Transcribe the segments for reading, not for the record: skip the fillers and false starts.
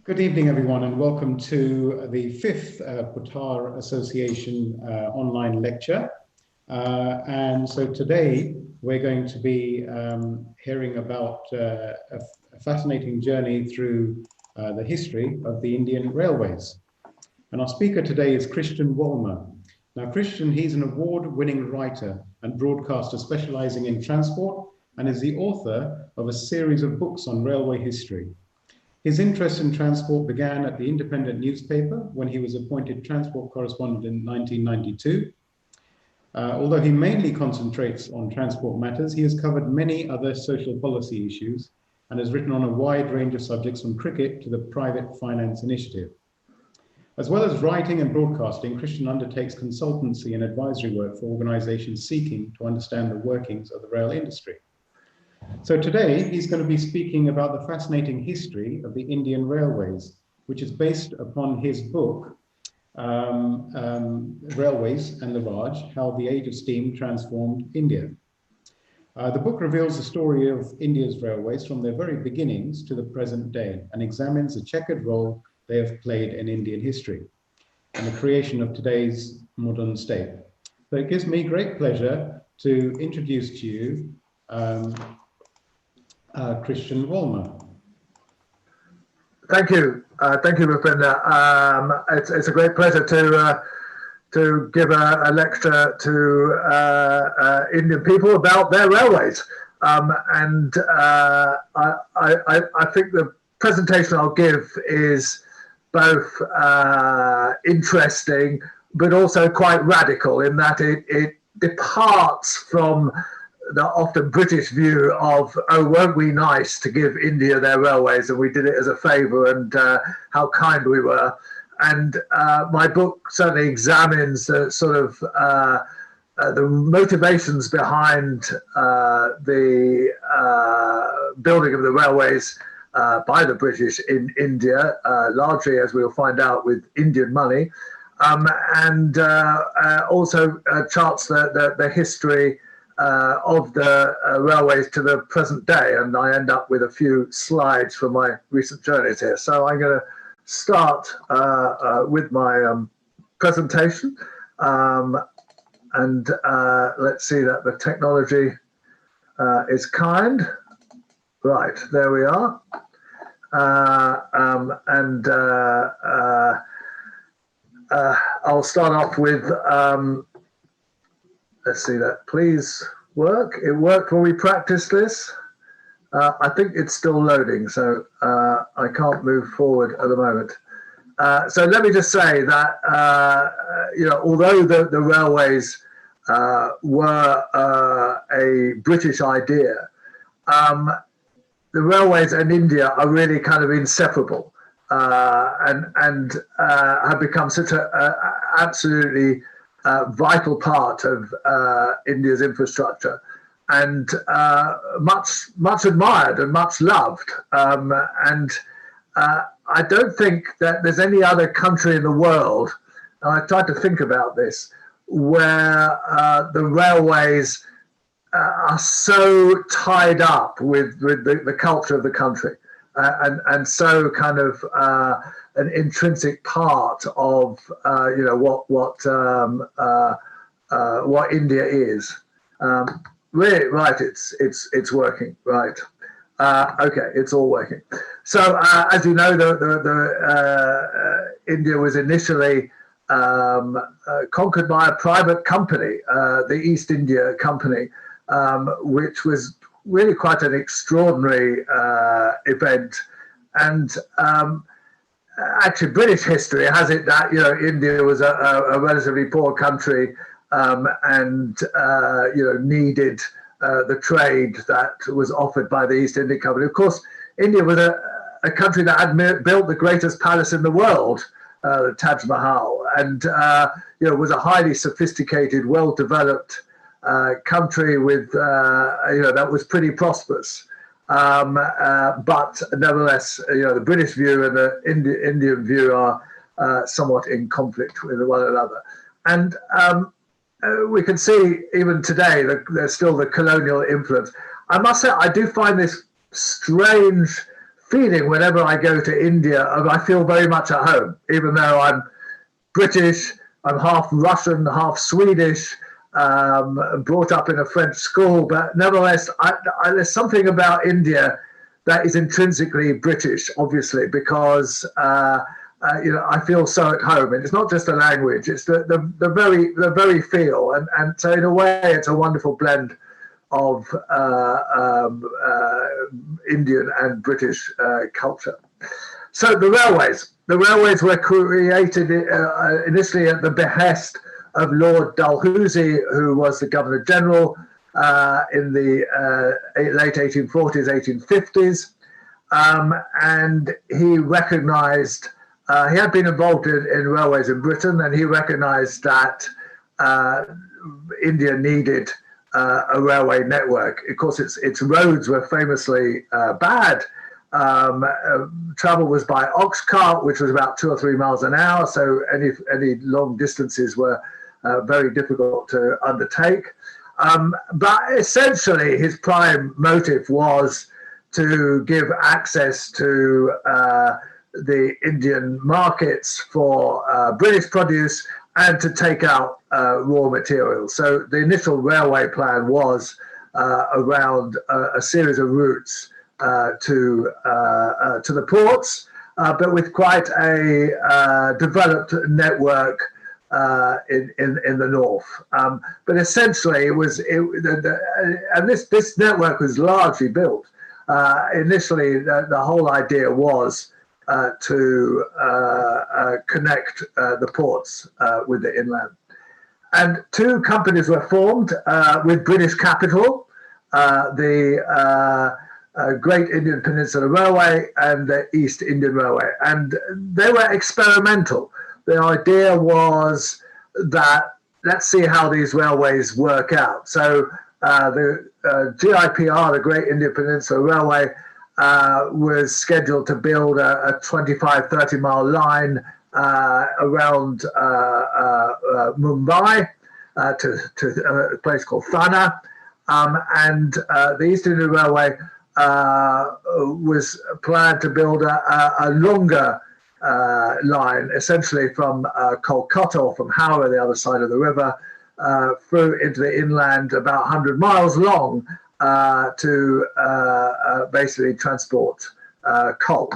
Good evening, everyone, and welcome to the fifth Pothohar Association online lecture. And so today we're going to be hearing about a fascinating journey through the history of the Indian railways. And our speaker today is Christian Wolmar. Now, Christian, he's an award-winning writer and broadcaster specializing in transport and is the author of a series of books on railway history. His interest in transport began at the Independent newspaper when he was appointed transport correspondent in 1992. Although he mainly concentrates on transport matters, he has covered many other social policy issues and has written on a wide range of subjects from cricket to the private finance initiative. As well as writing and broadcasting, Christian undertakes consultancy and advisory work for organizations seeking to understand the workings of the rail industry. So today, he's going to be speaking about the fascinating history of the Indian railways, which is based upon his book, Railways and the Raj, How the Age of Steam Transformed India. The book reveals the story of India's railways from their very beginnings to the present day and examines the checkered role they have played in Indian history and the creation of today's modern state. So it gives me great pleasure to introduce to you Christian Wolmar. Thank you, Rupinder. It's a great pleasure to give a lecture to Indian people about their railways, and I think the presentation I'll give is both interesting but also quite radical in that it departs from the often British view of, oh, weren't we nice to give India their railways and we did it as a favour and how kind we were. And my book certainly examines the sort of the motivations behind the building of the railways by the British in India, largely, as we'll find out, with Indian money, and also charts the history of the railways to the present day, and I end up with a few slides from my recent journeys here. So I'm going to start with my presentation, and let's see that the technology is kind. Right, there we are. I'll start off with let's see that please work. It worked when we practiced this. I think it's still loading, so I can't move forward at the moment. So let me just say that although the railways were a British idea, the railways and India are really kind of inseparable, and have become such an absolutely vital part of India's infrastructure, and much admired and much loved. And I don't think that there's any other country in the world, and I tried to think about this, where the railways are so tied up with the culture of the country, and so kind of an intrinsic part of what India is. Really, right? It's working, right? Okay, it's all working. So as you know, India was initially conquered by a private company, the East India Company, which was really quite an extraordinary event. And actually, British history has it that India was a relatively poor country, and needed the trade that was offered by the East India Company. Of course, India was a country that had built the greatest palace in the world, the Taj Mahal, and was a highly sophisticated, well-developed country with that was pretty prosperous. But nevertheless, the British view and the Indian view are somewhat in conflict with one another. And we can see even today that there's still the colonial influence. I must say, I do find this strange feeling whenever I go to India, I feel very much at home, even though I'm British, I'm half Russian, half Swedish, brought up in a French school, but nevertheless, there's something about India that is intrinsically British, obviously, because I feel so at home, and it's not just the language; it's the very feel, and so in a way, it's a wonderful blend of Indian and British culture. So the railways were created initially at the behest of Lord Dalhousie, who was the Governor General in the late 1840s, 1850s, and he recognised, he had been involved in railways in Britain, and he recognised that India needed a railway network. Of course, its roads were famously bad. Travel was by ox cart, which was about 2 or 3 miles an hour, so any long distances were very difficult to undertake. But essentially, his prime motive was to give access to the Indian markets for British produce and to take out raw materials. So the initial railway plan was around a series of routes to the ports, but with quite a developed network in the north. But essentially, and this network was largely built. Initially, the whole idea was to connect the ports with the inland. And 2 companies were formed with British capital, the Great Indian Peninsula Railway and the East Indian Railway. And they were experimental. The idea was that let's see how these railways work out. So the GIPR, the Great Indian Peninsula Railway, was scheduled to build a 25, 30-mile line around Mumbai to a place called Thana. And the East Indian Railway was planned to build a longer line, essentially from Kolkata or from Howrah, the other side of the river, through into the inland, about 100 miles long, to basically transport coal.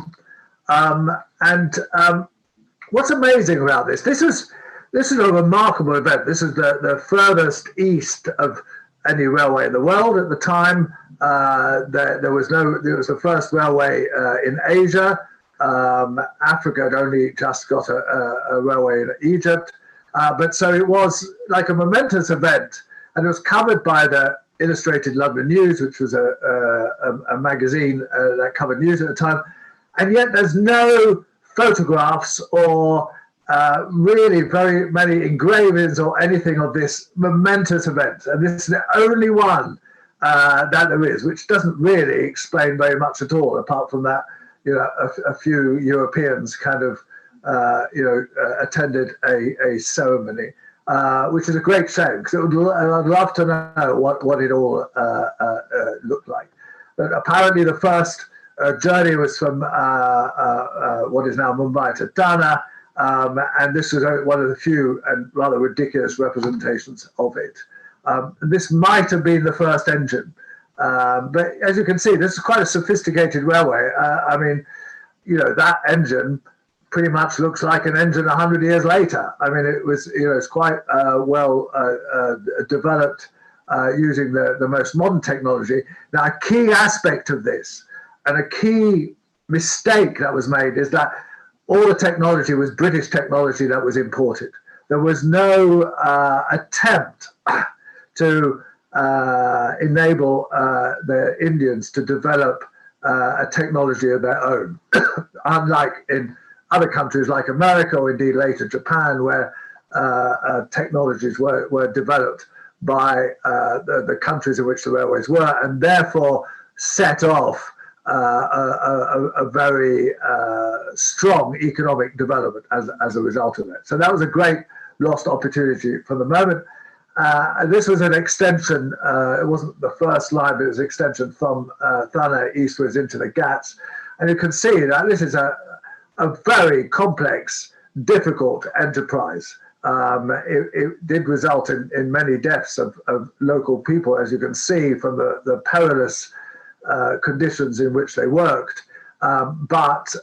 What's amazing about this? This is a remarkable event. This is the furthest east of any railway in the world at the time. There was the first railway in Asia. Africa had only just got a railway in Egypt. But so it was like a momentous event, and it was covered by the Illustrated London News, which was a magazine that covered news at the time. And yet there's no photographs or really very many engravings or anything of this momentous event. And this is the only one that there is, which doesn't really explain very much at all, apart from that, a few Europeans kind of, attended a ceremony, which is a great shame, because I'd love to know what it all looked like. But apparently the first journey was from what is now Mumbai to Thana, and this was one of the few and rather ridiculous representations of it. This might have been the first engine, but as you can see, this is quite a sophisticated railway. That engine pretty much looks like an engine 100 years later. I mean, it's quite well developed using the most modern technology. Now, a key aspect of this and a key mistake that was made is that all the technology was British technology that was imported. There was no attempt to enable the Indians to develop a technology of their own, unlike in other countries like America or indeed later Japan, where technologies were developed by the countries in which the railways were, and therefore set off a very strong economic development as a result of it. So that was a great lost opportunity for the moment. This was an extension, it wasn't the first line, but it was an extension from Thana eastwards into the Ghats. And you can see that this is a very complex, difficult enterprise. It did result in many deaths of local people, as you can see from the perilous conditions in which they worked. But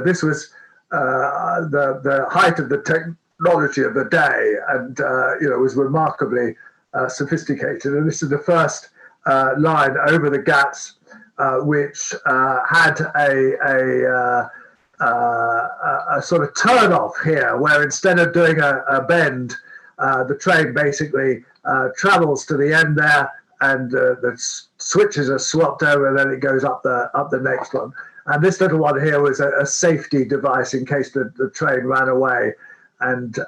this was the height of the technology of the day, and was remarkably sophisticated. And this is the first line over the Ghats, which had a sort of turn off here, where instead of doing a bend, the train basically travels to the end there, and the switches are swapped over, and then it goes up the next one. And this little one here was a safety device in case the train ran away and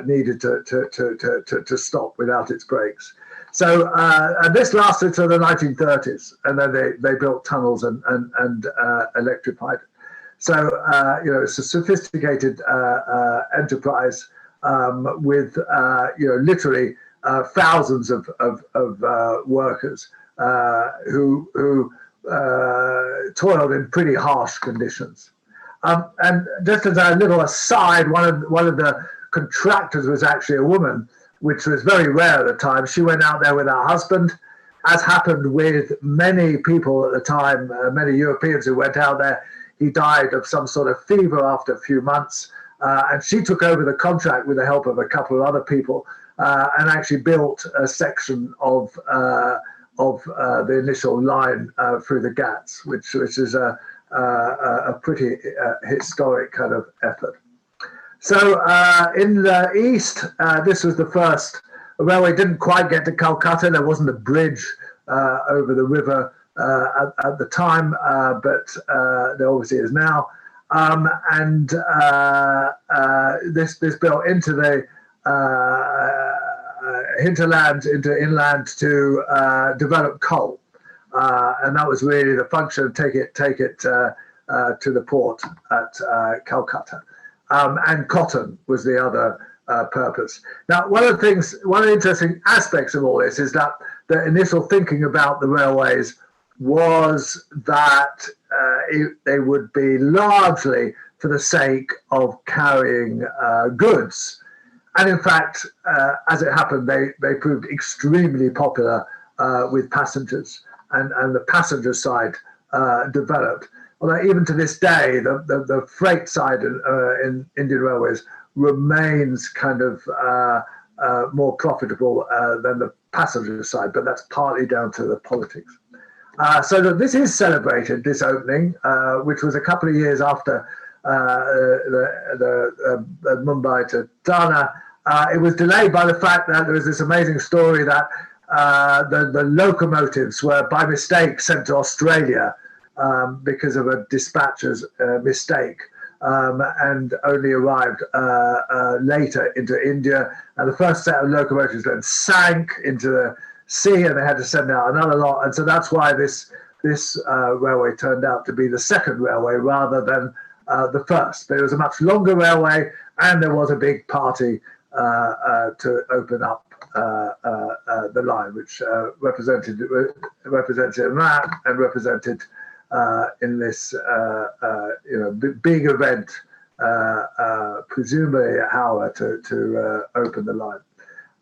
needed to stop without its brakes. So and this lasted till the 1930s, and then they built tunnels and electrified. So it's a sophisticated enterprise with literally thousands of workers who toiled in pretty harsh conditions. And just as a little aside, one of the contractors was actually a woman, which was very rare at the time. She went out there with her husband, as happened with many people at the time, many Europeans who went out there. He died of some sort of fever after a few months, and she took over the contract with the help of a couple of other people, and actually built a section of the initial line through the Ghats, which is a pretty historic kind of effort. So in the east, this was the first railway. Didn't quite get to Calcutta. There wasn't a bridge over the river at the time, but there obviously is now. And this built into the hinterland, into inland to develop coal. And that was really the function, take it to the port at Calcutta. And cotton was the other purpose. Now, one of the interesting aspects of all this is that the initial thinking about the railways was that they would be largely for the sake of carrying goods. And in fact, as it happened, they proved extremely popular with passengers, and the passenger side developed. Although even to this day, the freight side in Indian Railways remains kind of more profitable than the passenger side, but that's partly down to the politics. So that this is celebrated, this opening, which was a couple of years after the Mumbai to Thana. It was delayed by the fact that there was this amazing story that the locomotives were by mistake sent to Australia because of a dispatcher's mistake, and only arrived later into India. And the first set of locomotives then sank into the sea, and they had to send out another lot. And so that's why this railway turned out to be the second railway rather than the first. But it was a much longer railway, and there was a big party to open up the line, which represented that, and represented in this big event, presumably at Howrah, to open the line.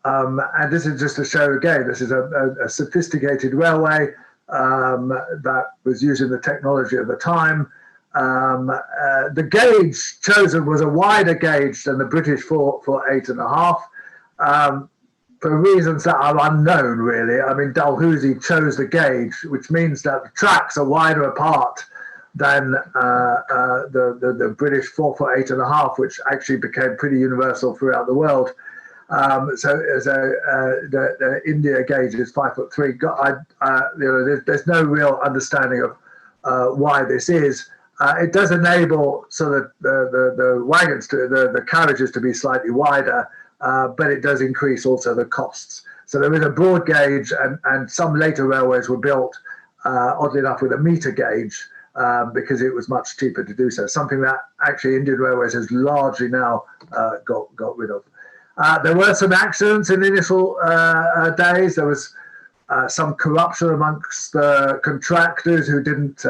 And this is just to show again, this is a sophisticated railway that was using the technology of the time. The gauge chosen was a wider gauge than the British 4.8.5, for reasons that are unknown, really. I mean, Dalhousie chose the gauge, which means that the tracks are wider apart than the British 4.8.5, which actually became pretty universal throughout the world. So the India gauge is 5.3. There's no real understanding of why this is. It does enable so that the wagons, the carriages, to be slightly wider, but it does increase also the costs. So there is a broad gauge, and some later railways were built, oddly enough, with a meter gauge, because it was much cheaper to do so. Something that actually Indian Railways has largely now got rid of. There were some accidents in the initial days. There was some corruption amongst the contractors who didn't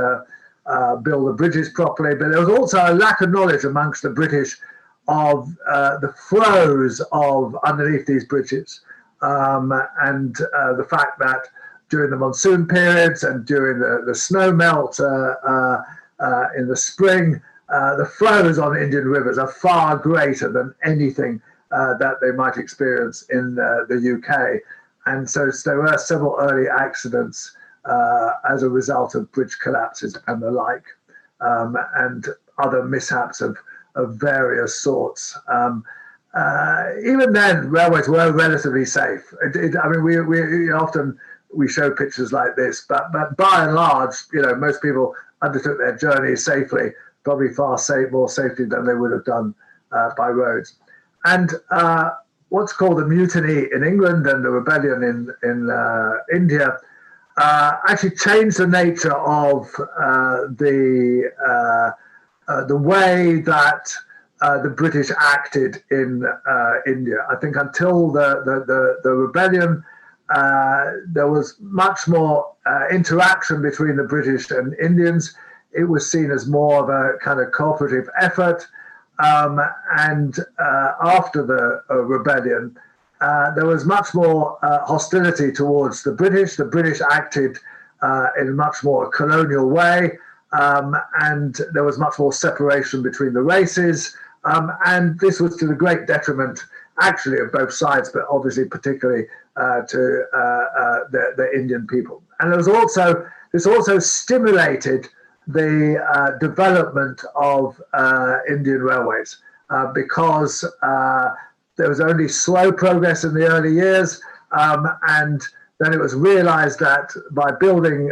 build the bridges properly. But there was also a lack of knowledge amongst the British of the flows of underneath these bridges, and the fact that during the monsoon periods and during the snow melt in the spring, the flows on Indian rivers are far greater than anything that they might experience in the UK. And so there were several early accidents as a result of bridge collapses and the like, and other mishaps of various sorts. Even then, railways were relatively safe. I mean, we often show pictures like this, but by and large, most people undertook their journey safely, probably more safely than they would have done by roads. And what's called the mutiny in England and the rebellion in India actually changed the nature of the way that the British acted in India. I think until the rebellion, there was much more interaction between the British and Indians. It was seen as more of a kind of cooperative effort. And after the rebellion, there was much more hostility towards the British. The British acted in a much more colonial way, and there was much more separation between the races. And this was to the great detriment, actually, of both sides, but obviously particularly to the Indian people. And this also stimulated the development of Indian railways because there was only slow progress in the early years, and then it was realized that by building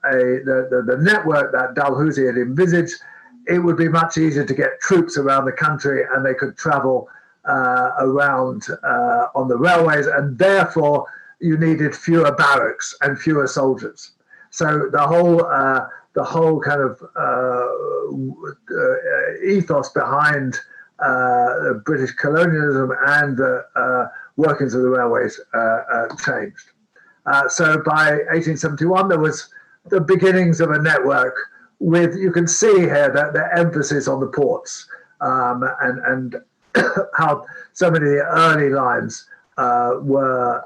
the network that Dalhousie had envisaged, it would be much easier to get troops around the country, and they could travel around on the railways, and therefore you needed fewer barracks and fewer soldiers. So the whole kind of ethos behind British colonialism and the workings of the railways changed. So by 1871, there was the beginnings of a network with, you can see here that the emphasis on the ports and how so many early lines were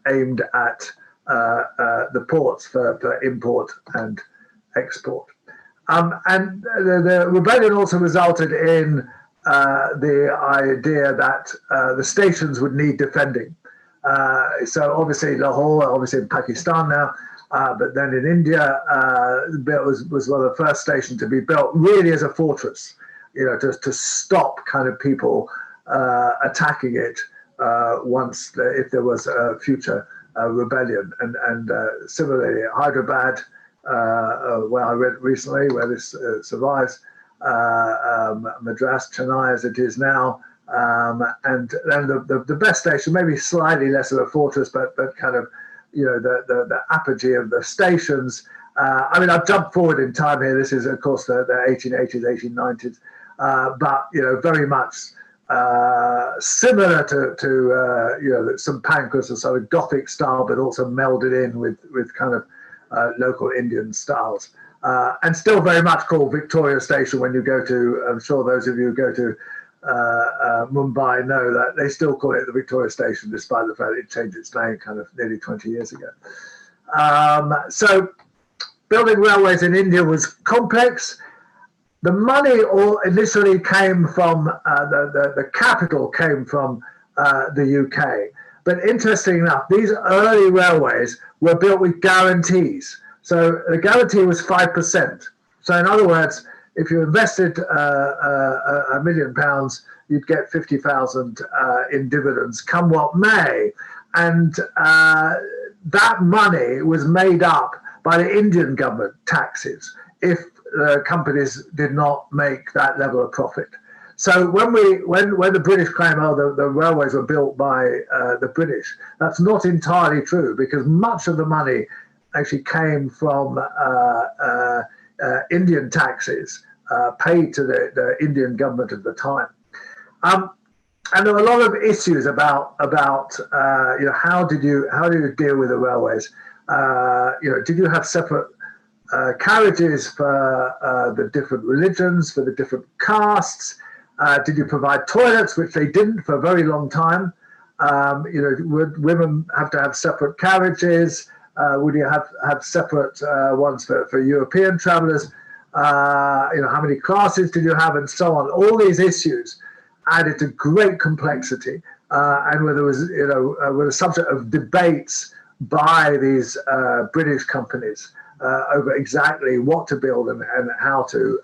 aimed at the ports for import and export. And the rebellion also resulted in the idea that the stations would need defending. So obviously Lahore, obviously in Pakistan now, but then in India, was one of the first stations to be built really as a fortress, to stop kind of people attacking it if there was a future rebellion. And similarly, Hyderabad, where I read recently, where this survives, Madras, Chennai as it is now, and then the best station, maybe slightly less of a fortress, but kind of, the apogee of the stations. I mean, I've jumped forward in time here. This is, of course, the 1880s, 1890s, but very much similar to St Pancras, a sort of Gothic style, but also melded in with kind of local Indian styles. And still very much called Victoria Station when you go to, I'm sure those of you who go to Mumbai know that they still call it the Victoria Station, despite the fact it changed its name kind of nearly 20 years ago. So building railways in India was complex. The money initially came from, the capital came from the UK. But interesting enough, these early railways were built with guarantees. So the guarantee was 5%. So in other words, if you invested £1 million, you'd get 50,000 in dividends, come what may. And that money was made up by the Indian government taxes if the companies did not make that level of profit. So when the British claim, the railways were built by the British, that's not entirely true, because much of the money actually came from Indian taxes paid to the Indian government at the time. And there were a lot of issues about how did you deal with the railways? Did you have separate carriages for the different religions, for the different castes? Did you provide toilets, which they didn't for a very long time? Would women have to have separate carriages? Would you have separate ones for European travellers? How many classes did you have, and so on? All these issues added to great complexity, and where there was, were the subject of debates by these British companies over exactly what to build and how to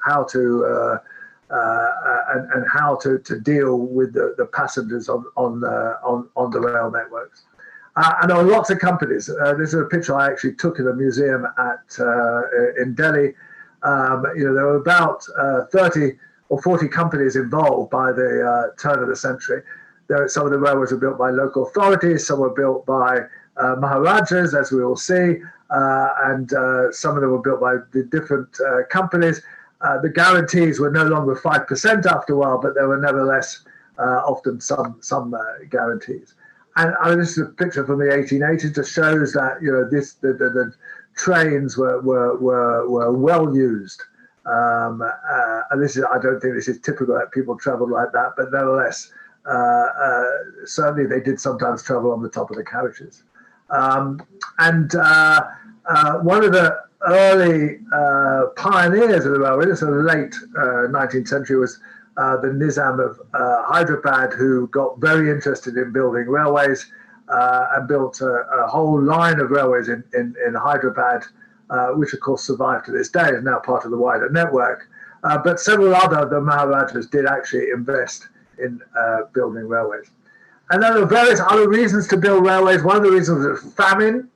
deal with the passengers on the rail networks. And there were lots of companies. This is a picture I actually took in a museum in Delhi. There were about 30 or 40 companies involved by the turn of the century. Some of the railways were built by local authorities, some were built by Maharajas, as we will see, and some of them were built by the different companies. The guarantees were no longer 5% after a while, but there were nevertheless often some guarantees. And this is a picture from the 1880s that shows that the trains were well used. And this is, I don't think this is typical that people travelled like that, but nevertheless, certainly they did sometimes travel on the top of the carriages. One of the early pioneers of the railway, this is the late 19th century, was the Nizam of Hyderabad, who got very interested in building railways and built a whole line of railways in Hyderabad, which of course survived to this day, is now part of the wider network. But several other the Maharajas did actually invest in building railways. And then there were various other reasons to build railways. One of the reasons was famine.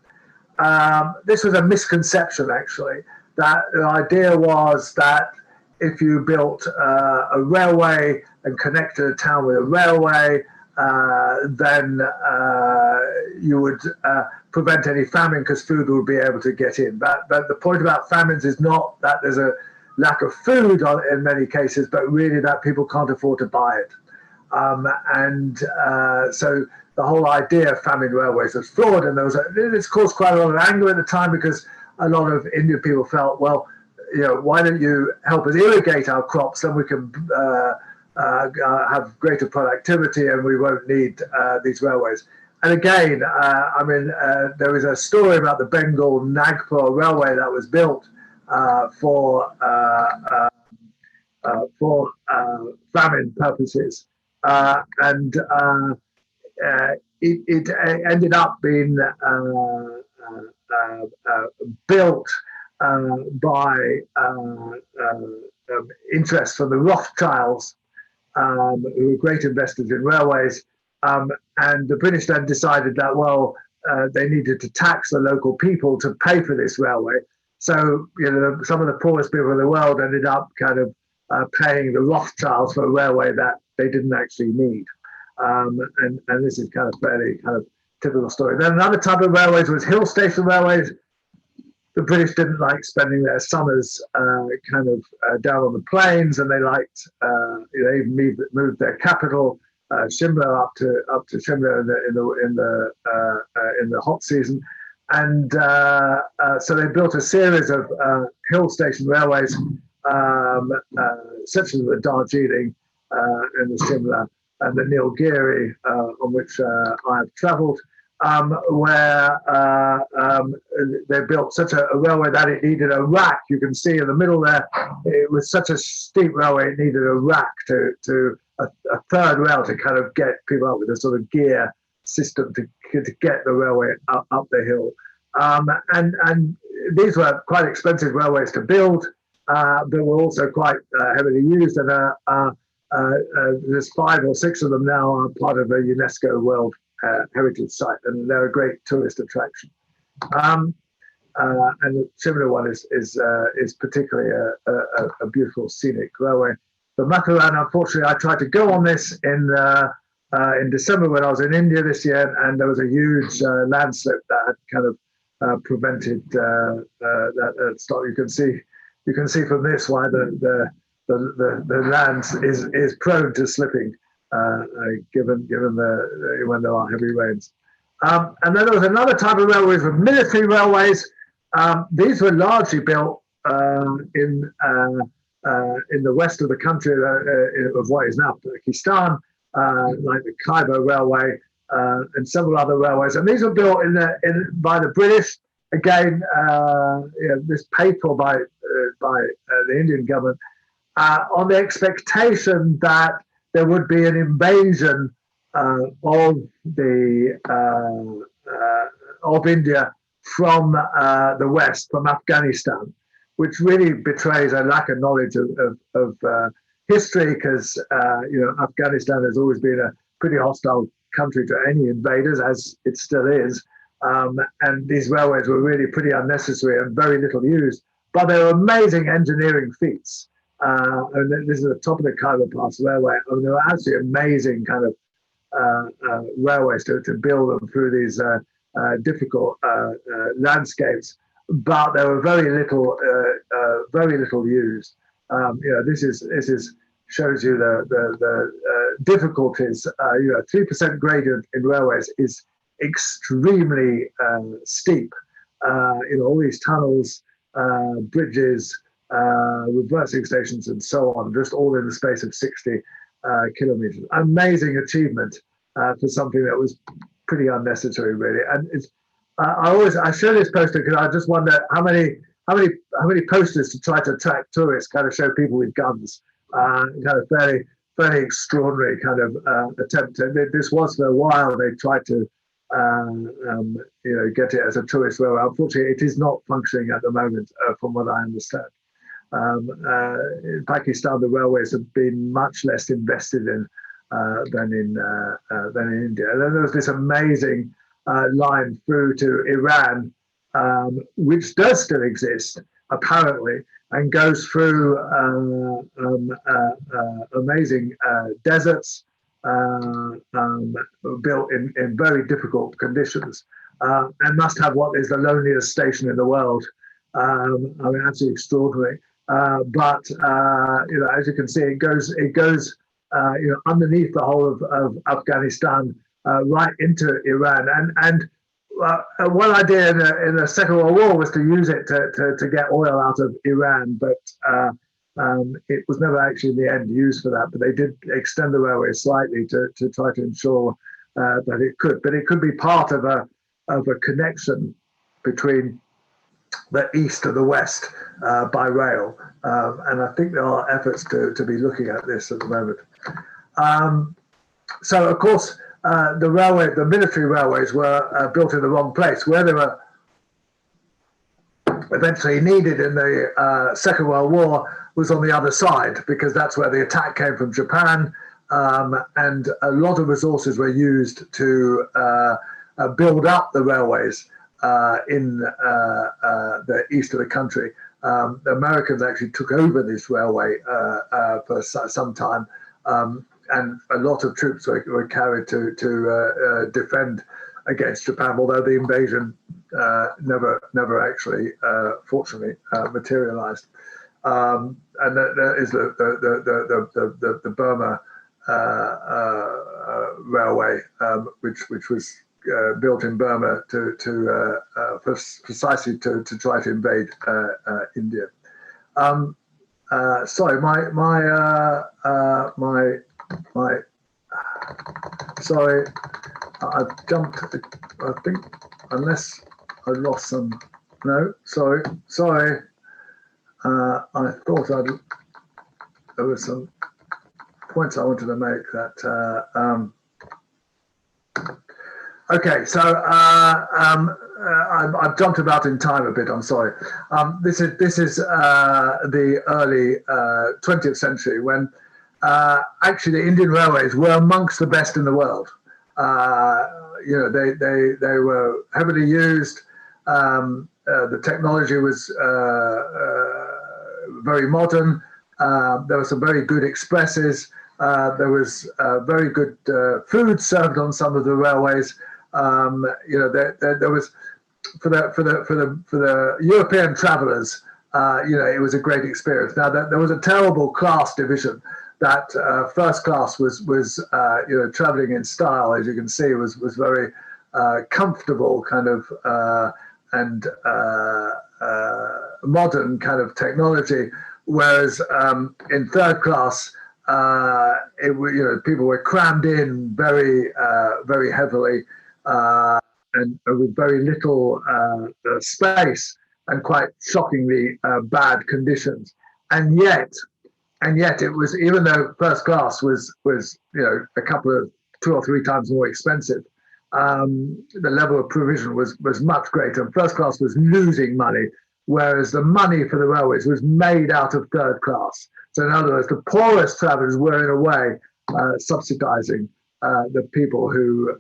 This was a misconception, actually, that the idea was that if you built a railway and connected a town with a railway, then you would prevent any famine because food would be able to get in. But the point about famines is not that there's a lack of food in many cases, but really that people can't afford to buy it. So the whole idea of famine railways was flawed, and it's caused quite a lot of anger at the time, because a lot of Indian people felt, well, why don't you help us irrigate our crops, then we can have greater productivity and we won't need these railways. And again, there is a story about the Bengal Nagpur railway that was built for famine purposes, and it ended up being built by interest from the Rothschilds, who were great investors in railways. And the British then decided that, they needed to tax the local people to pay for this railway. So, some of the poorest people in the world ended up kind of paying the Rothschilds for a railway that they didn't actually need. And this is kind of fairly kind of typical story. Then another type of railways was hill station railways. The British didn't like spending their summers down on the plains, and they liked they even moved their capital Shimla up to Shimla in the hot season, and so they built a series of hill station railways, such as the Darjeeling and the Shimla and the Nilgiri, on which I have travelled. Where they built such a railway that it needed a rack. You can see in the middle there, it was such a steep railway, it needed a rack to a third rail to kind of get people up with a sort of gear system to get the railway up the hill. And these were quite expensive railways to build, but were also quite heavily used. And there's 5 or 6 of them now are part of a UNESCO World Heritage Site, and they're a great tourist attraction. And the similar one is particularly a beautiful scenic railway. The Matharan, unfortunately, I tried to go on this in December when I was in India this year, and there was a huge landslip that had kind of prevented that stop. You can see from this why the land is prone to slipping. Given when there are heavy rains. And then there was another type of railways, with military railways, These were largely built in the west of the country of what is now Pakistan, like the Khyber Railway and several other railways. And these were built by the British, again, this paid for by the Indian government, on the expectation that there would be an invasion of India from the west, from Afghanistan, which really betrays a lack of knowledge of history, because Afghanistan has always been a pretty hostile country to any invaders, as it still is. And these railways were really pretty unnecessary and very little used, but they were amazing engineering feats. And this is the top of the Khyber Pass Railway. I mean, they were absolutely amazing kind of railways to build them through these difficult landscapes, but they were very little used. This shows you the difficulties. 3% gradient in railways is extremely steep. All these tunnels, bridges, reversing stations, and so on, just all in the space of 60 kilometers. Amazing achievement for something that was pretty unnecessary, really. And it's I show this poster because I just wonder how many posters to try to attract tourists kind of show people with guns. Kind of fairly extraordinary kind of attempt. This was for a while they tried to get it as a tourist railway. Unfortunately, it is not functioning at the moment, from what I understand. In Pakistan, the railways have been much less invested in than in India. And then there was this amazing line through to Iran, which does still exist, apparently, and goes through amazing deserts, built in very difficult conditions, and must have what is the loneliest station in the world. Absolutely extraordinary. But as you can see, it goes underneath the whole of Afghanistan, right into Iran. And one idea in the Second World War was to use it to get oil out of Iran, but it was never actually in the end used for that. But they did extend the railway slightly to try to ensure that it could. But it could be part of a connection between the east and the west by rail. And I think there are efforts to be looking at this at the moment. So, of course, the military railways were built in the wrong place. Where they were eventually needed in the Second World War was on the other side, because that's where the attack came from Japan, and a lot of resources were used to build up the railways in the east of the country. The Americans actually took over this railway for some time, and a lot of troops were carried to defend against Japan, although the invasion never actually, fortunately, materialized. And there is the Burma railway, which was built in Burma precisely to try to invade India. Sorry, sorry, I've jumped. I think, unless I lost some. No, sorry. I thought there were some points I wanted to make that. Okay, so I've jumped about in time a bit. I'm sorry. This is the early 20th century, when actually the Indian railways were amongst the best in the world. They were heavily used. The technology was very modern. There were some very good expresses. There was very good food served on some of the railways. There was for the European travellers. It was a great experience. Now there was a terrible class division. That first class was travelling in style, as you can see, was very comfortable, kind of, and modern kind of technology, whereas in third class, people were crammed in very heavily and with very little space and quite shockingly bad conditions. And yet it was, even though first class was a couple of 2 or 3 times more expensive, the level of provision was much greater, and first class was losing money, whereas the money for the railways was made out of third class. So in other words, the poorest travellers were in a way subsidising the people who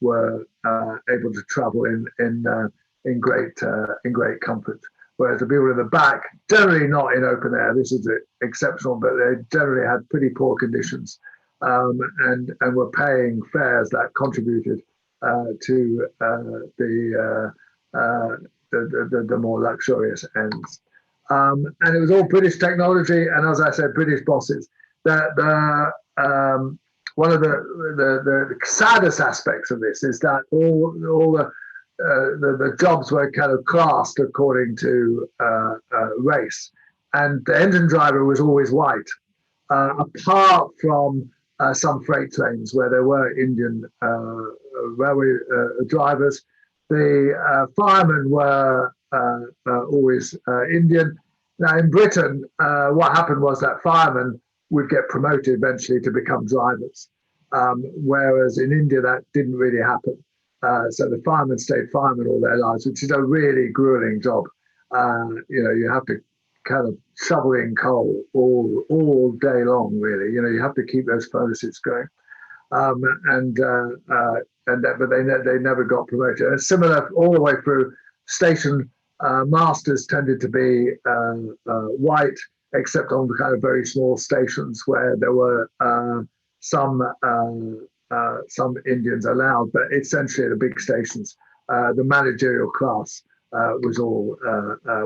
were able to travel in great comfort. Whereas the people in the back, generally not in open air, this is exceptional, but they generally had pretty poor conditions, and were paying fares that contributed to the more luxurious ends. And it was all British technology, and as I said, British bosses. One of the saddest aspects of this is that all the jobs were kind of classed according to race, and the engine driver was always white, apart from some freight trains where there were Indian railway drivers. The firemen were always Indian. Now in Britain, what happened was that firemen would get promoted eventually to become drivers, whereas in India that didn't really happen. So the firemen stayed firemen all their lives, which is a really grueling job. You have to kind of shovel in coal all day long, really. You have to keep those furnaces going. But they never got promoted. And similar all the way through. Station masters tended to be white, except on the kind of very small stations where there were some Indians allowed, but essentially the big stations, the managerial class was all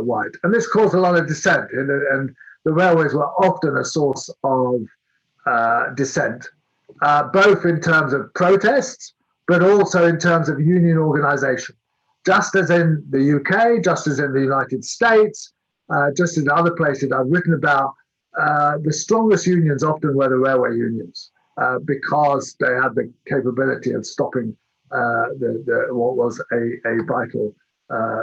white. And this caused a lot of dissent, and the railways were often a source of dissent, both in terms of protests, but also in terms of union organisation. Just as in the UK, just as in the United States, just in other places I've written about, the strongest unions often were the railway unions, because they had the capability of stopping what was a vital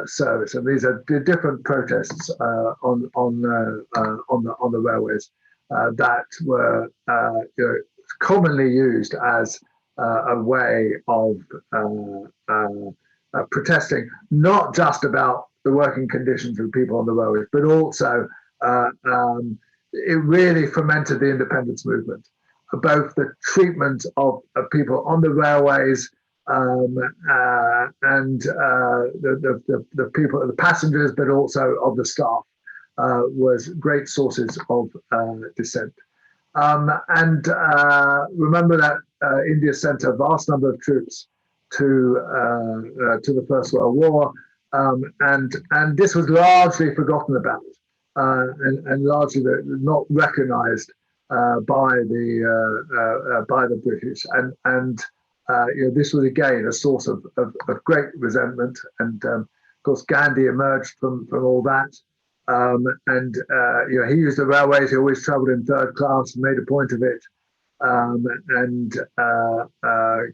service. And these are different protests on the railways that were commonly used as a way of protesting, not just about the working conditions of people on the railways, but also it really fomented the independence movement, both the treatment of people on the railways and the people, the passengers, but also of the staff, was great sources of dissent. Remember that India sent a vast number of troops to the First World War, and this was largely forgotten about, and largely not recognised by the British, and this was again a source of great resentment, and of course Gandhi emerged from all that, he used the railways. He always travelled in third class and made a point of it, and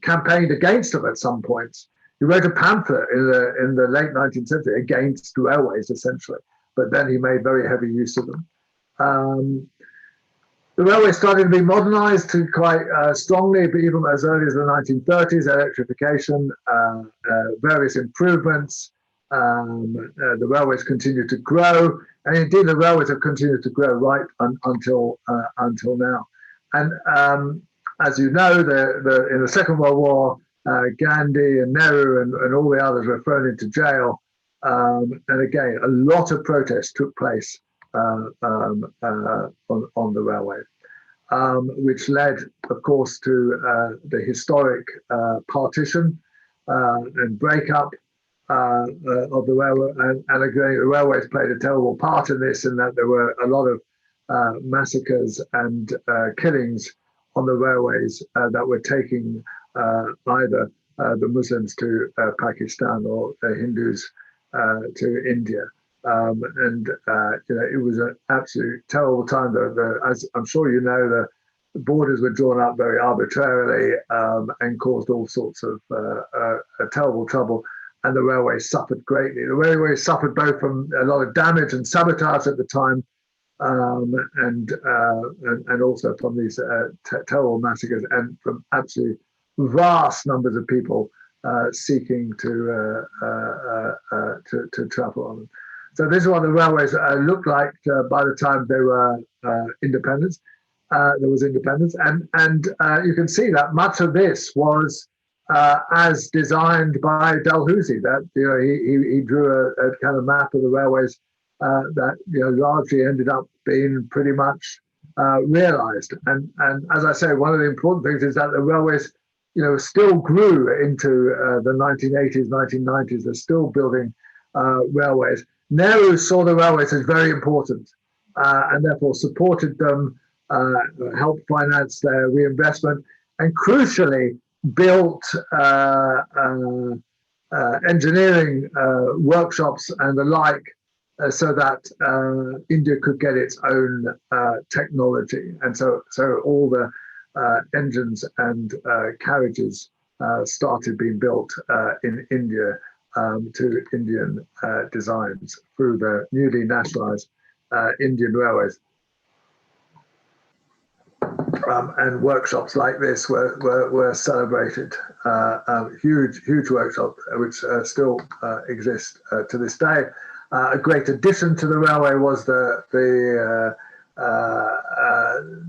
campaigned against them at some points. He wrote a pamphlet in the late 19th century against railways, essentially, but then he made very heavy use of them. The railway started to be modernised quite strongly, but even as early as the 1930s, electrification, various improvements. The railways continued to grow, and indeed the railways have continued to grow right until now. And as you know, in the Second World War, Gandhi and Nehru and all the others were thrown into jail. And again, a lot of protests took place on the railway, which led, of course, to the historic partition and breakup of the railway. And again, the railways played a terrible part in this, in that there were a lot of massacres and killings on the railways that were taking either the Muslims to Pakistan or the Hindus to India. It was an absolute terrible time. As I'm sure you know, the borders were drawn up very arbitrarily and caused all sorts of terrible trouble. And the railway suffered greatly. The railway suffered both from a lot of damage and sabotage at the time, and also from these terrible massacres and from absolutely vast numbers of people seeking to travel on them. So this is what the railways looked like by the time they were independence. There was independence, and you can see that much of this was as designed by Dalhousie. That he drew a kind of map of the railways that largely ended up being pretty much realised. And as I say, one of the important things is that the railways still grew into the 1980s, 1990s. They're still building railways. Nehru saw the railways as very important and therefore supported them, helped finance their reinvestment, and crucially built engineering workshops and the like so that India could get its own technology. And so all the engines and carriages started being built in India to Indian designs through the newly nationalized Indian Railways. And workshops like this were celebrated. Huge workshops which still exist to this day. A great addition to the railway was the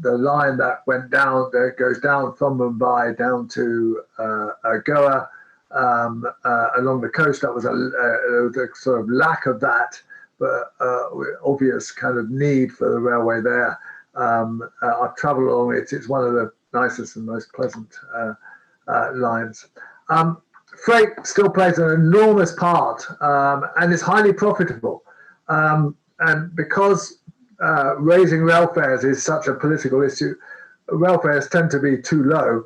line that went down, that goes down from Mumbai down to Goa along the coast. That was a sort of lack of that, but obvious kind of need for the railway there. I've travelled along it. It's one of the nicest and most pleasant lines. Freight still plays an enormous part and is highly profitable. And because raising rail fares is such a political issue, rail fares tend to be too low.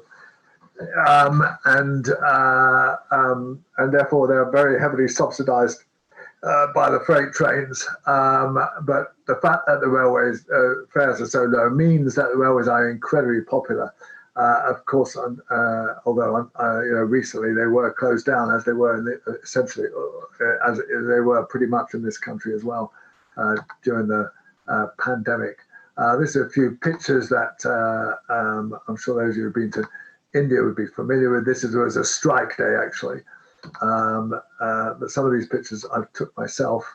And therefore they're very heavily subsidised by the freight trains. But the fact that the railways fares are so low means that the railways are incredibly popular. Of course, although recently they were closed down, as they were essentially as they were pretty much in this country as well during the pandemic. This is a few pictures that I'm sure those of you who've been to India would be familiar with. This was a strike day, actually. But some of these pictures I took myself,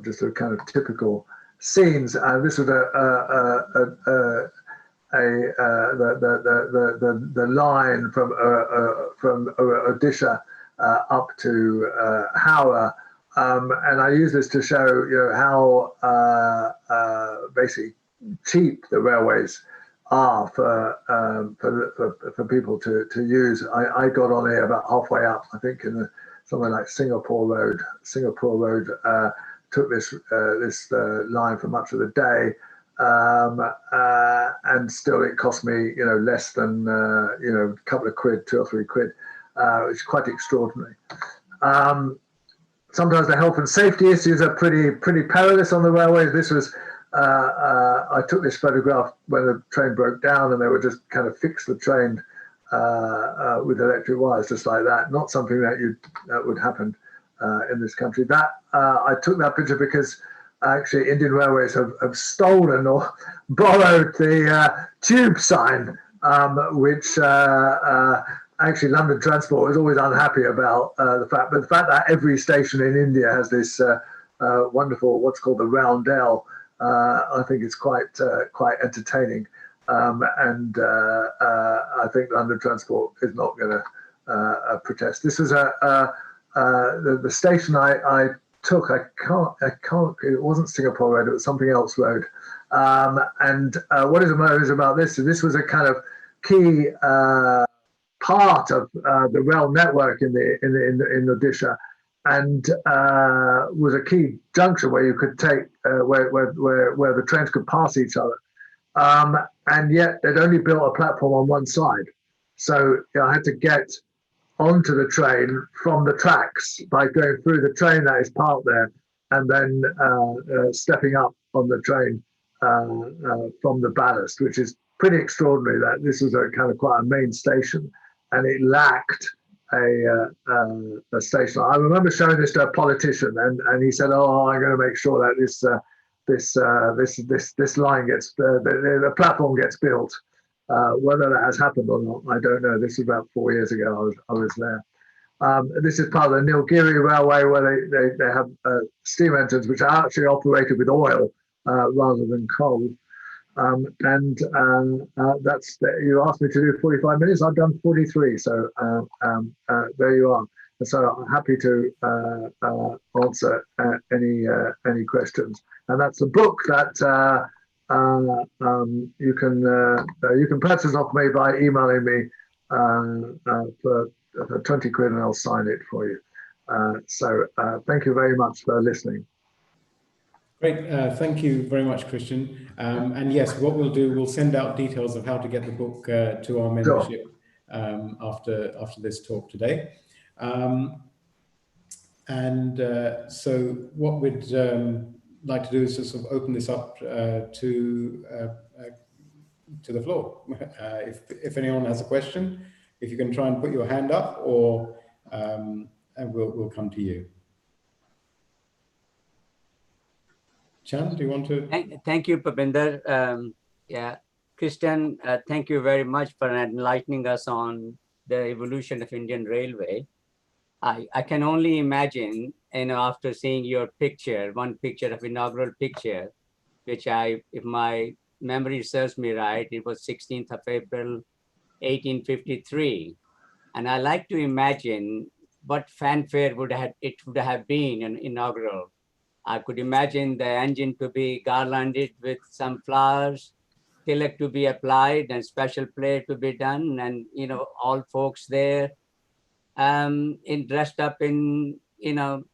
just a kind of typical scenes. This was the line from Odisha up to Howrah, and I use this to show how basically cheap the railways are for people to use. I got on here about halfway up, I think, in somewhere like Singapore Road. Singapore Road took this line for much of the day. And still it cost me, less than, a couple of quid, 2 or 3 quid, which is quite extraordinary. Sometimes the health and safety issues are pretty perilous on the railways. This was, I took this photograph when the train broke down and they would just kind of fix the train with electric wires, just like that. Not something that would happen in this country. I took that picture because actually Indian Railways have stolen or borrowed the tube sign, which actually London Transport was always unhappy about the fact that every station in India has this wonderful, what's called the roundel. I think it's quite entertaining, and I think London Transport is not going to protest. This was the station I took. I can't. It wasn't Singapore Road. It was something else road. And what is amazing about this? So this was a kind of key part of the rail network in Odisha, and was a key junction where you could take where the trains could pass each other. And yet they'd only built a platform on one side, so I had to get onto the train from the tracks by going through the train that is parked there and then stepping up on the train from the ballast, which is pretty extraordinary. That this was a kind of quite a main station, and it lacked a station. I remember showing this to a politician, and he said, "Oh, I'm going to make sure that this line gets the platform gets built." Whether that has happened or not, I don't know. This is about 4 years ago. I was there. This is part of the Nilgiri Railway, where they have steam engines which are actually operated with oil rather than coal. That's, you asked me to do 45 minutes. I've done 43. So there you are. And so I'm happy to answer any questions. And that's the book that you can purchase off me by emailing me for 20 quid, and I'll sign it for you. So thank you very much for listening. Great, thank you very much, Christian. And yes, what we'll do, we'll send out details of how to get the book to our membership after this talk today. So what we'd like to do is to sort of open this up to the floor. If anyone has a question, if you can try and put your hand up, or and we'll come to you. Chan, do you want to? Thank you, Pabinder. Yeah, Christian, thank you very much for enlightening us on the evolution of Indian Railway. I can only imagine, after seeing your picture, one picture of inaugural picture, which if my memory serves me right, it was 16th of April, 1853. And I like to imagine what fanfare would have been an inaugural. I could imagine the engine to be garlanded with some flowers, tilak to be applied, and special play to be done, and all folks there, dressed up in a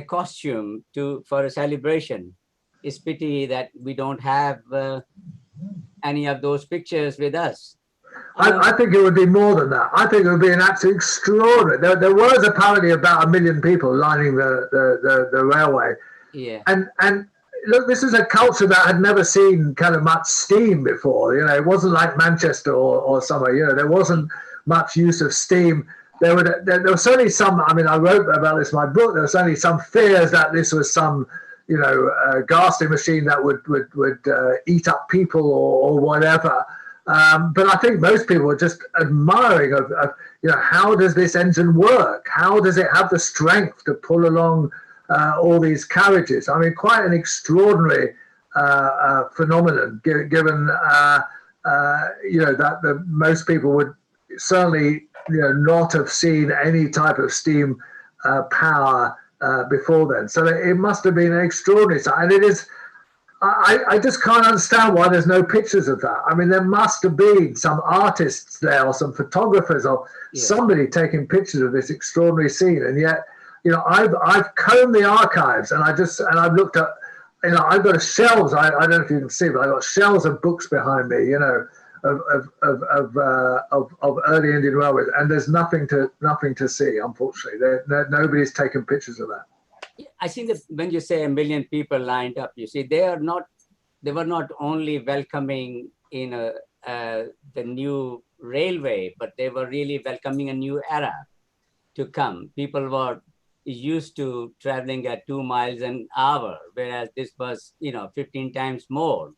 costume for a celebration. It's pity that we don't have any of those pictures with us. I think it would be more than that. I think it would be an absolute extraordinary. There was apparently about 1 million people lining the railway. Yeah. And look, this is a culture that had never seen kind of much steam before. It wasn't like Manchester or somewhere. There wasn't much use of steam. There was certainly some. I mean, I wrote about this in my book. There was certainly some fears that this was some, ghastly machine that would eat up people or whatever. But I think most people were just admiring of how does this engine work? How does it have the strength to pull along all these carriages? I mean, quite an extraordinary phenomenon, given that most people would certainly not have seen any type of steam power before then. So it must have been an extraordinary sight, and it is. I just can't understand why there's no pictures of that. I mean, there must have been some artists there, or some photographers, or somebody taking pictures of this extraordinary scene. And yet, I've combed the archives, and I've looked at, I've got shelves. I don't know if you can see, but I've got shelves of books behind me, of early Indian railways, and there's nothing to see. Unfortunately, nobody's taken pictures of that. I think that when you say 1 million people lined up, you see, they were not only welcoming the new railway, but they were really welcoming a new era to come. People were used to traveling at 2 miles an hour, whereas this was, 15 times more.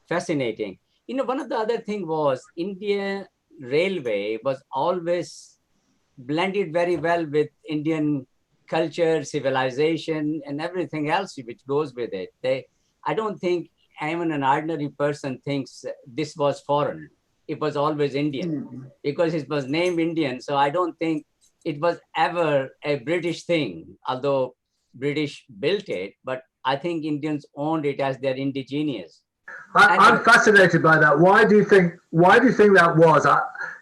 Fascinating. One of the other thing was Indian Railway was always blended very well with Indian culture, civilization, and everything else which goes with it. I don't think even an ordinary person thinks this was foreign. It was always Indian because it was named Indian. So I don't think it was ever a British thing, although British built it, but I think Indians owned it as their indigenous. I'm fascinated by that. Why do you think that was?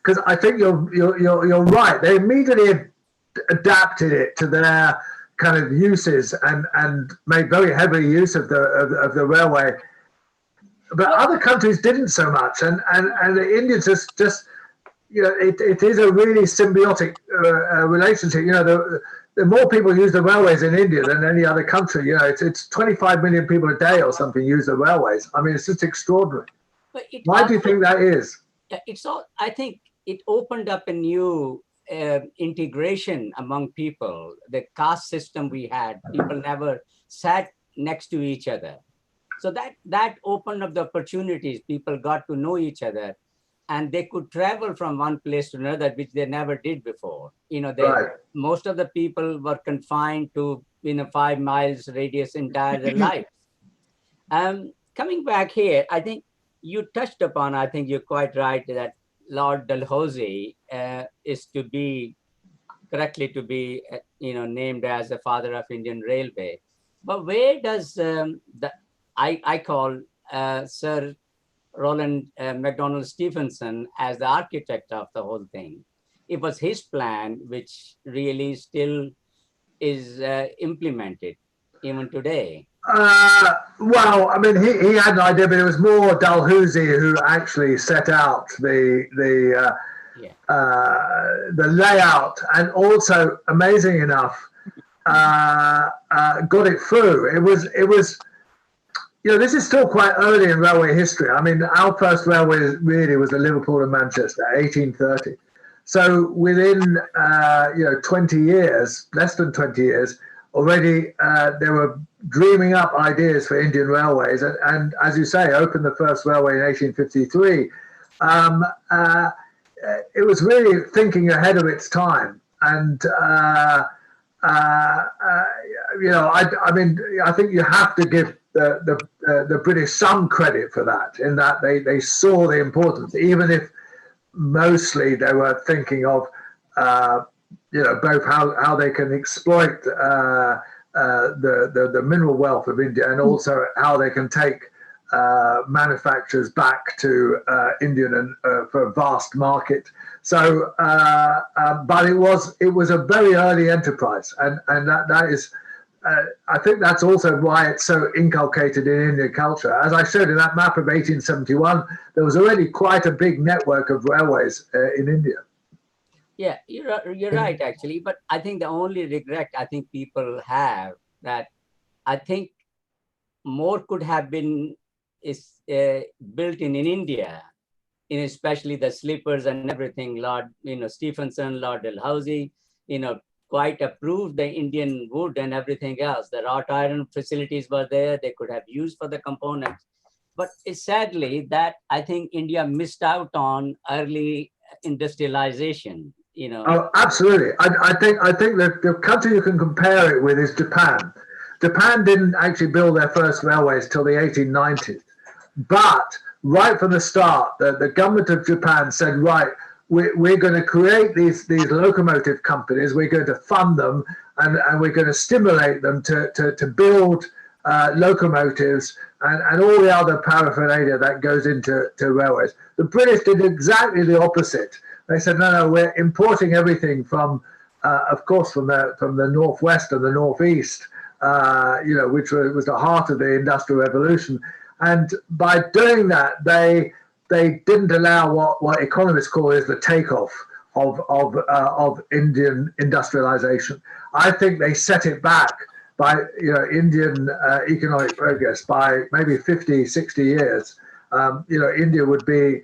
Because I think you're right. They immediately adapted it to their kind of uses and made very heavy use of the railway, but other countries didn't so much, and the Indians just it is a really symbiotic relationship. the more people use the railways in India than any other country. You know, it's 25 million people a day or something use the railways. I mean, it's just extraordinary. Why do you think that is? It's all, I think it opened up a new integration among people. The caste system we had, people never sat next to each other. So that opened up the opportunities. People got to know each other, and they could travel from one place to another, which they never did before. You know, most of the people were confined to 5 miles radius entire their life. Coming back here, I think you touched upon, I think you're quite right, that Lord Dalhousie is to be correctly to be named as the father of Indian Railway. But where does I call Sir Roland MacDonald Stephenson as the architect of the whole thing? It was his plan, which really still is implemented even today. Well, I mean, he had an idea, but it was more Dalhousie who actually set out the layout, and also, amazing enough, got it through. It was. You know, this is still quite early in railway history. I mean, our first railway really was the Liverpool and Manchester, 1830. So within 20 years, less than 20 years, already they were dreaming up ideas for Indian railways, and as you say, opened the first railway in 1853. It was really thinking ahead of its time, and I mean, I think you have to give the British some credit for that, in that they saw the importance, even if mostly they were thinking of both how they can exploit the mineral wealth of India, and also how they can take manufacturers back to Indian and for a vast market. So, but it was a very early enterprise, and that is. I think that's also why it's so inculcated in Indian culture. As I showed in that map of 1871, there was already quite a big network of railways in India. Yeah, you're right, actually. But I think the only regret I think people have, that I think more could have been built in India, especially the sleepers and everything. Lord Stephenson, Lord Dalhousie, quite approved the Indian wood and everything else. The wrought iron facilities were there, they could have used for the components. But it's sadly that I think India missed out on early industrialization. Oh, absolutely. I think that the country you can compare it with is Japan. Japan didn't actually build their first railways till the 1890s. But right from the start, the government of Japan said, right, we're going to create these locomotive companies. We're going to fund them, and we're going to stimulate them to build locomotives and all the other paraphernalia that goes into railways. The British did exactly the opposite. They said, no, we're importing everything from, of course, from the northwest and the northeast, which was the heart of the Industrial Revolution. And by doing that, they didn't allow what economists call is the takeoff of Indian industrialization. I think they set it back by Indian economic progress by maybe 50, 60 years. India would be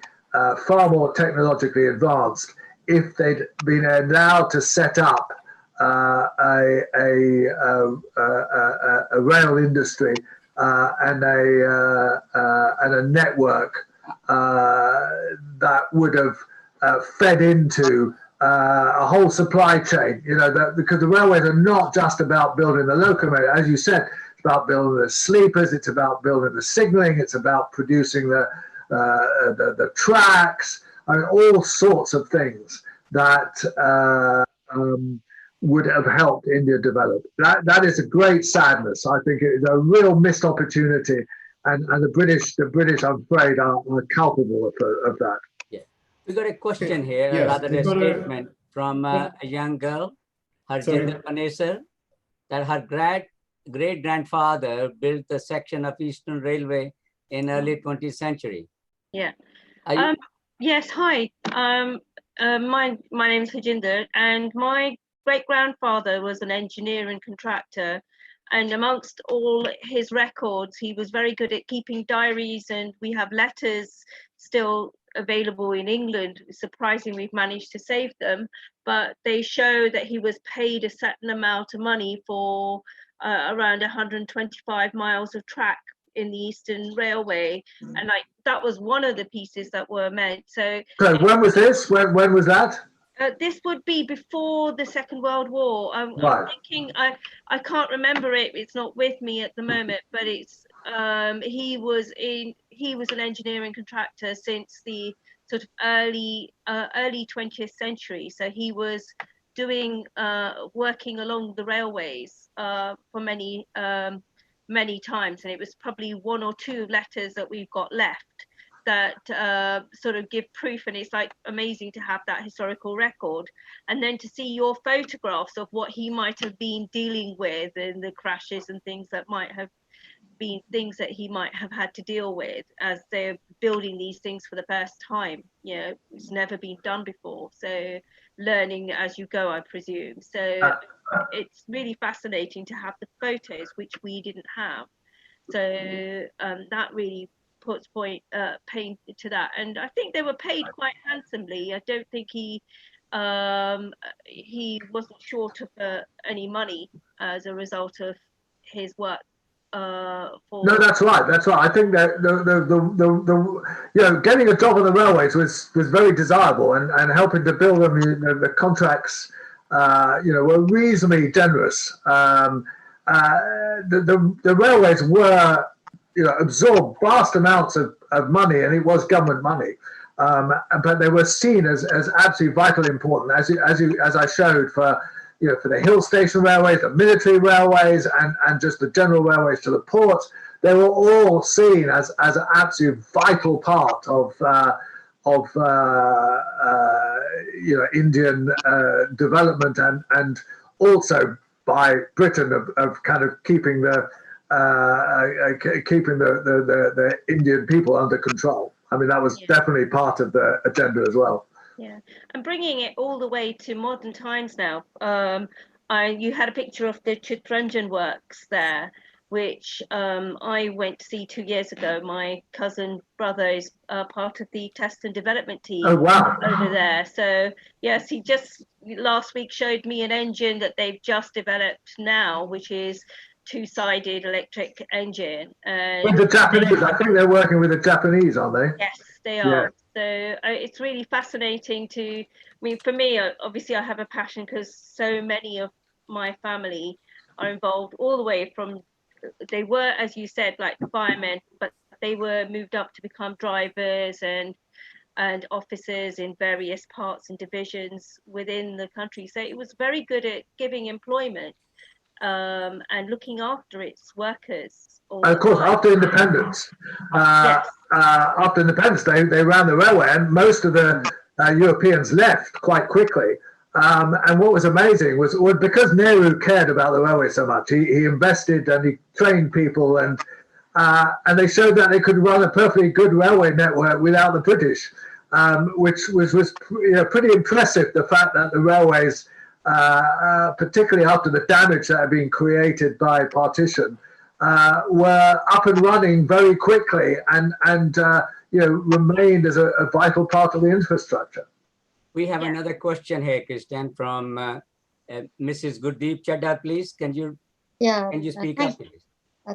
far more technologically advanced if they'd been allowed to set up a rail industry and a network that would have fed into a whole supply chain, because the railways are not just about building the locomotive. As you said, it's about building the sleepers, it's about building the signaling, it's about producing the tracks, and all sorts of things that would have helped India develop. That is a great sadness. I think it is a real missed opportunity, and the British, I'm afraid, are culpable of that. Yeah, we got a question here, yes, rather a statement from a young girl, Harjinder Panesar, that her great grandfather built a section of Eastern Railway in early 20th century. Yeah. Yes. Hi. My name's Harjinder, and my great-grandfather was an engineer and contractor, and amongst all his records, he was very good at keeping diaries, and we have letters still available in England. Surprising we've managed to save them, but they show that he was paid a certain amount of money for around 125 miles of track in the Eastern Railway, and like that was one of the pieces that were meant. So when was this? When was that? This would be before the Second World War. I'm thinking, I can't remember it. It's not with me at the moment, but it's he was an engineering contractor since the sort of early 20th century. So he was doing working along the railways for many times, and it was probably one or two letters that we've got left that sort of give proof, and it's like amazing to have that historical record, and then to see your photographs of what he might have been dealing with and the crashes and things that might have been things that he might have had to deal with as they're building these things for the first time. You know, it's never been done before, so learning as you go, I presume. So it's really fascinating to have the photos, which we didn't have, so that really puts pain to that. And I think they were paid quite handsomely. I don't think he wasn't short of any money as a result of his work. No, that's right. I think that the getting a job on the railways was very desirable, and helping to build them. The contracts, were reasonably generous. The railways were, absorbed vast amounts of money, and it was government money, but they were seen as absolutely vitally important, as I showed for the hill station railways, the military railways, and just the general railways to the ports. They were all seen as an absolute vital part of Indian development, and also by Britain of kind of keeping the Indian people under control. I mean, that was definitely part of the agenda as well. Yeah, and bringing it all the way to modern times now. You had a picture of the Chittranjan works there, which I went to see 2 years ago. My cousin brother is part of the test and development team. Oh, wow. Over there. So yes, he just last week showed me an engine that they've just developed now, which is two-sided electric engine. With the Japanese, I think they're working with the Japanese, aren't they? Yes, they are. Yeah. So it's really fascinating to, I mean, for me, obviously I have a passion because so many of my family are involved all the way from, they were, as you said, like firemen, but they were moved up to become drivers and officers in various parts and divisions within the country. So it was very good at giving employment and looking after its workers. Of course, after independence, yes. After independence, they ran the railway, and most of the Europeans left quite quickly. And what was amazing was because Nehru cared about the railway so much, he invested and he trained people, and they showed that they could run a perfectly good railway network without the British, which was pretty impressive. The fact that the railways, particularly after the damage that had been created by partition, were up and running very quickly, and remained as a vital part of the infrastructure. We have another question here, Christian, from Mrs. Gurdeep Chadda. Please, can you speak up, please?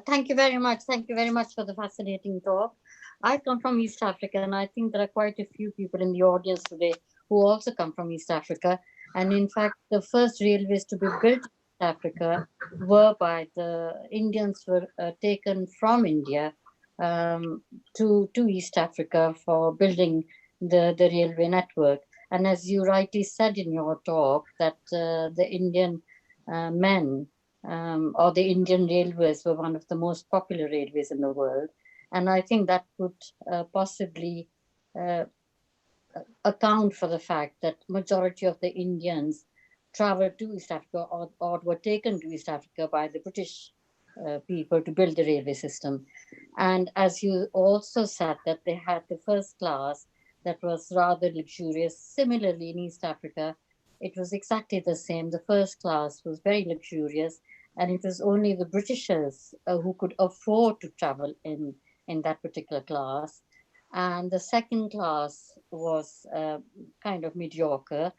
Thank you very much. Thank you very much for the fascinating talk. I come from East Africa, and I think there are quite a few people in the audience today who also come from East Africa. And in fact, the first railways to be built in East Africa were by the Indians, were taken from India to East Africa for building the railway network. And as you rightly said in your talk, that the Indian men or the Indian railways were one of the most popular railways in the world. And I think that could possibly account for the fact that majority of the Indians traveled to East Africa or were taken to East Africa by the British people to build the railway system. And as you also said, that they had the first class that was rather luxurious. Similarly, in East Africa, it was exactly the same. The first class was very luxurious, and it was only the Britishers who could afford to travel in that particular class. And the second class was kind of mediocre,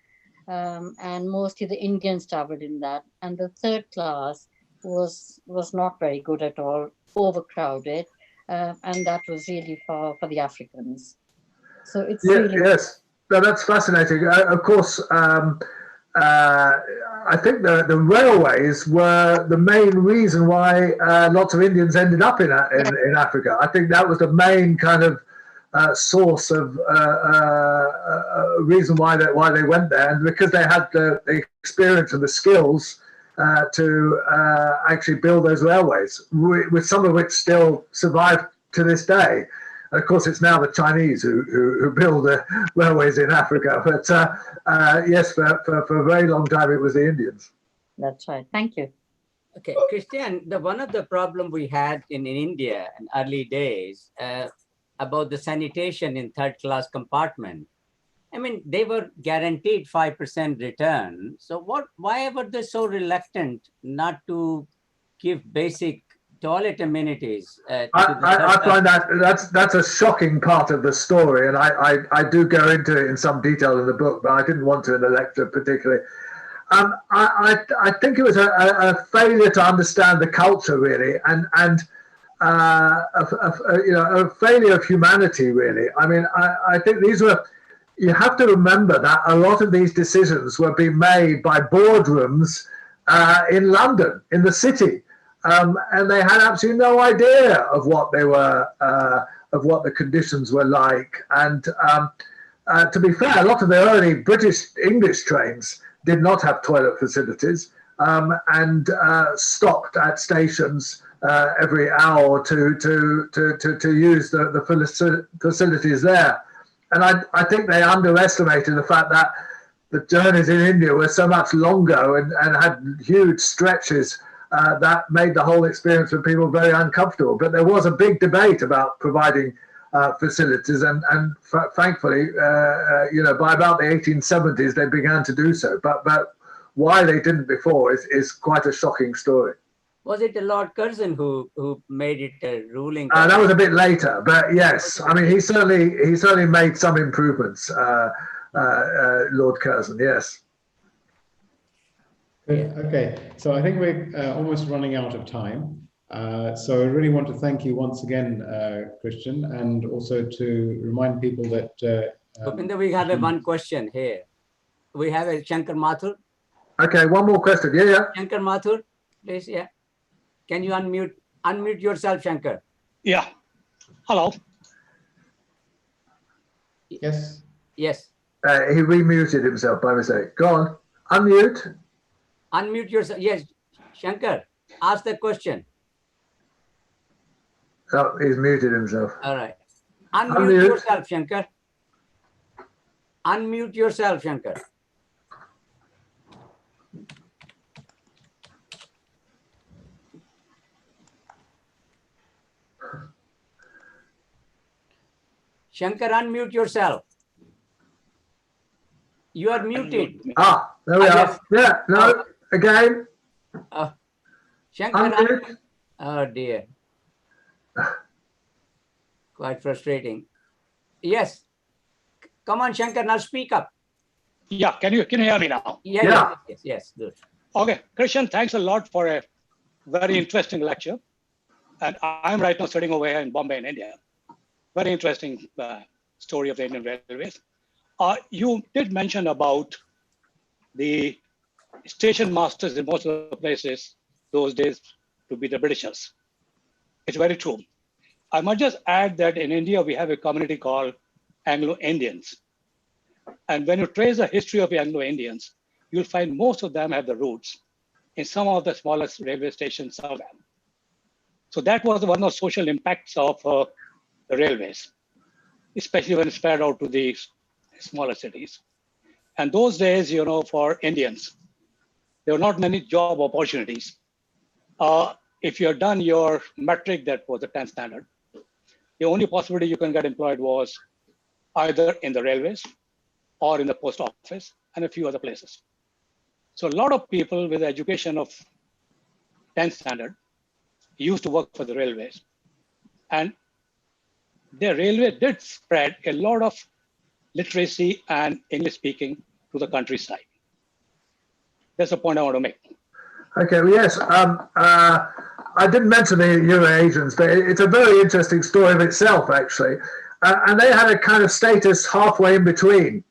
and mostly the Indians traveled in that. And the third class was not very good at all, overcrowded, and that was really for the Africans. So it's really yes. No, that's fascinating. Of course, I think the railways were the main reason why lots of Indians ended up in Africa. I think that was the main kind of source of reason why they went there, and because they had the experience and the skills to actually build those railways, with some of which still survive to this day. And of course, it's now the Chinese who build the railways in Africa. But yes, for a very long time, it was the Indians. That's right. Thank you. Okay, Christian, one of the problem we had in India in early days about the sanitation in third class compartment. I mean, they were guaranteed 5% return. So why were they so reluctant not to give basic toilet amenities? I find that's a shocking part of the story, and I do go into it in some detail in the book, but I didn't want to in the lecture particularly. I think it was a failure to understand the culture really, and a failure of humanity really. I mean, I think these were. You have to remember that a lot of these decisions were being made by boardrooms in London, in the city. And they had absolutely no idea of what they were, of what the conditions were like. And to be fair, a lot of the early British English trains did not have toilet facilities and stopped at stations every hour or two to use the facilities there. And I think they underestimated the fact that the journeys in India were so much longer and had huge stretches that made the whole experience for people very uncomfortable. But there was a big debate about providing facilities, and thankfully, by about the 1870s, they began to do so. But why they didn't before is quite a shocking story. Was it Lord Curzon who made it a ruling? That was a bit later, but yes, I mean he certainly made some improvements, Lord Curzon. Yes. Good. Okay, so I think we're almost running out of time. So I really want to thank you once again, Christian, and also to remind people that. We have one question here. We have a Shankar Mathur. Okay, one more question. Yeah. Shankar Mathur, please. Yeah. Can you unmute yourself, Shankar? Yeah. Hello. Yes. Yes. He remuted himself by mistake. Go on. Unmute. Unmute yourself. Yes. Shankar, ask the question. Oh, he's muted himself. All right. Unmute yourself, Shankar. Unmute yourself, Shankar. Shankar, unmute yourself. You are muted. There we are. Yes. Yeah, no, again. Shankar, unmute. Oh dear. Quite frustrating. Yes. Come on, Shankar, now speak up. Yeah, can you hear me now? Yeah. Yes, good. Okay, Christian, thanks a lot for a very interesting lecture. And I'm right now sitting over here in Bombay, in India. Very interesting story of the Indian Railways. You did mention about the station masters in most of the places those days to be the Britishers. It's very true. I must just add that in India, we have a community called Anglo-Indians. And when you trace the history of the Anglo-Indians, you'll find most of them have the roots in some of the smallest railway stations somewhere. So that was one of the social impacts of the railways, especially when it spread out to the smaller cities. And those days, for Indians, there were not many job opportunities. If you had done your metric, that was the 10th standard, the only possibility you can get employed was either in the railways or in the post office. and a few other places. So a lot of people with education of 10th standard used to work for the railways. And the railway did spread a lot of literacy and English speaking to the countryside. That's the point I want to make. Okay, well, yes. I didn't mention the Eurasians, but it's a very interesting story of itself, actually. And they had a kind of status halfway in between.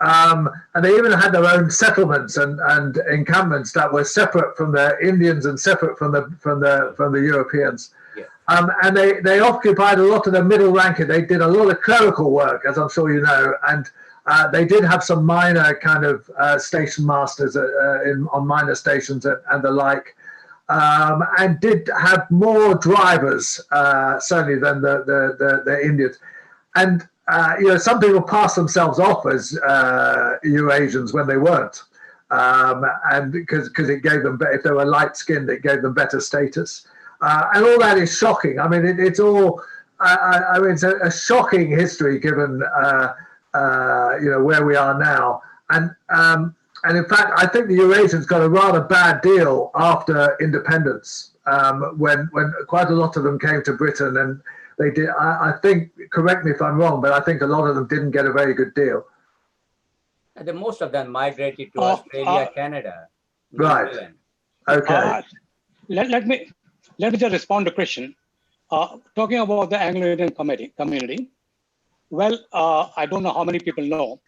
And they even had their own settlements and encampments that were separate from the Indians and separate from the Europeans. Yeah. And they occupied a lot of the middle ranking. They did a lot of clerical work, as I'm sure you know, and they did have some minor kind of station masters on minor stations and the like, and did have more drivers certainly than the Indians. And you know, some people pass themselves off as Eurasians when they weren't, and because it gave them, if they were light-skinned, it gave them better status, and all that is shocking. I mean, it's all. I mean, it's a shocking history given you know where we are now, and in fact, I think the Eurasians got a rather bad deal after independence, when quite a lot of them came to Britain and. They did. I think. Correct me if I'm wrong, but I think a lot of them didn't get a very good deal. And most of them migrated to Australia, Canada. Right. Zealand. Okay. Let me just respond to Christian. Talking about the Anglo-Indian community. Well, I don't know how many people know.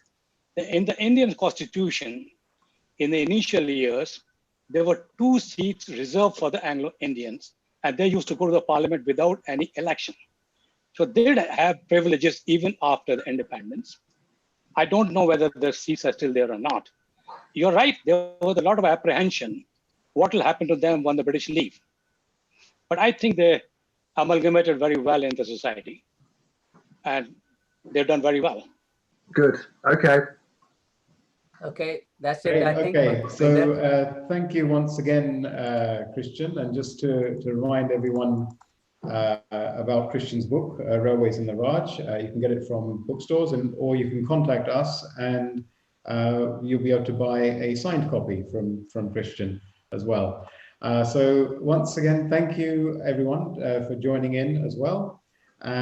In the Indian Constitution, in the initial years, there were 2 seats reserved for the Anglo-Indians, and they used to go to the parliament without any election. So they did have privileges even after the independence. I don't know whether the seats are still there or not. You're right, there was a lot of apprehension. What will happen to them when the British leave? But I think they amalgamated very well in the society. And they've done very well. Good. Okay. Okay, that's it. I think. Okay, so thank you once again, Christian. And just to remind everyone about Christian's book, Railways in the Raj, you can get it from bookstores, or you can contact us, and you'll be able to buy a signed copy from Christian as well. So once again, thank you everyone for joining in as well.